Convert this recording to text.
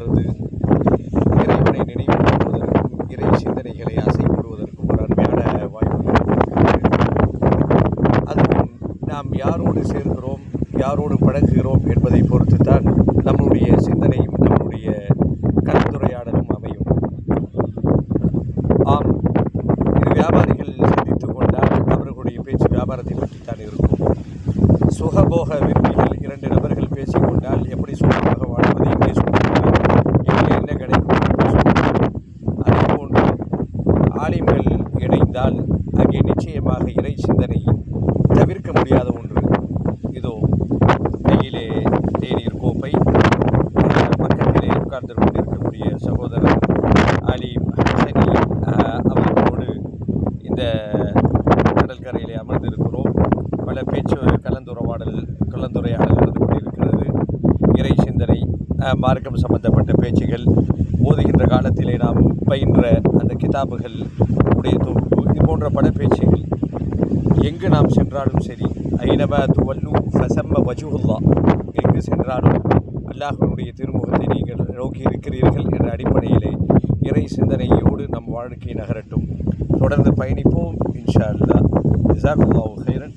அமர்ந்து இறைவனை நினைவு கூறுவதற்கும் இறை சிந்தனைகளை அசைப்படுவதற்கும் ஒரு அருமையான வாய்ப்பு. அதுவும் நாம் யாரோடு சேர்கிறோம், யாரோடு பழகுகிறோம் என்பதை பொறுத்து தான் நம்முடைய சிந்தனையும் நம்முடைய கலந்துரையாடலும் அமையும். ஆம், இரு வியாபாரிகள் சந்தித்துக் கொண்டால் அவர்களுடைய பேச்சு வியாபாரத்தை பற்றித்தான் இருக்கும். சுகபோக விரும்பிகள் இரண்டு நபர்கள் பேசிக்கொண்டால் எப்படி சுகமாக வாழ்வது, எங்கே சொல்வது, எங்கே என்ன கிடைக்கும். அதே போன்று ஆலிம்கள் இணைந்தால் அங்கே நிச்சயமாக இறை சிந்தனை தவிர்க்க முடியாத ஒன்று. இதோ கையிலே தேநீர் கோப்பை, பக்கத்திலே உட்கார்ந்து கொண்டிருக்கக்கூடிய சகோதரர் ஆலிம் ஹசனி அவர்களோடு இந்த கடற்கரையிலே அமர்ந்திருக்கிறோம். பல பேச்சு கலந்துரையாடல் நடந்து கொண்டிருக்கிறது. இறை சிந்தனை, மார்க்கம் சம்பந்தப்பட்ட பேச்சுகள், ஓதுகின்ற காலத்திலே நாம் பயின்ற அந்த கிதாபுகள் உடைய தொகுப்பு, இது போன்ற பல பேச்சுகள். எங்கு நாம் சென்றாலும் சரி, ஐனமா துவல்லு ஃபஸம்ம வஜ்ஹுல்லா, எங்கு சென்றாலும் அல்லாஹ்வுடைய திருமுகத்தை நீங்கள் நோக்கி இருக்கிறீர்கள் என்ற அடிப்படையிலே இறை சிந்தனையோடு நம் வாழ்க்கை நகரட்டும். தொடர்ந்து பயணிப்போம் இன்ஷா அல்லாஹ். ஜஸாக்கல்லாஹு கைரன்.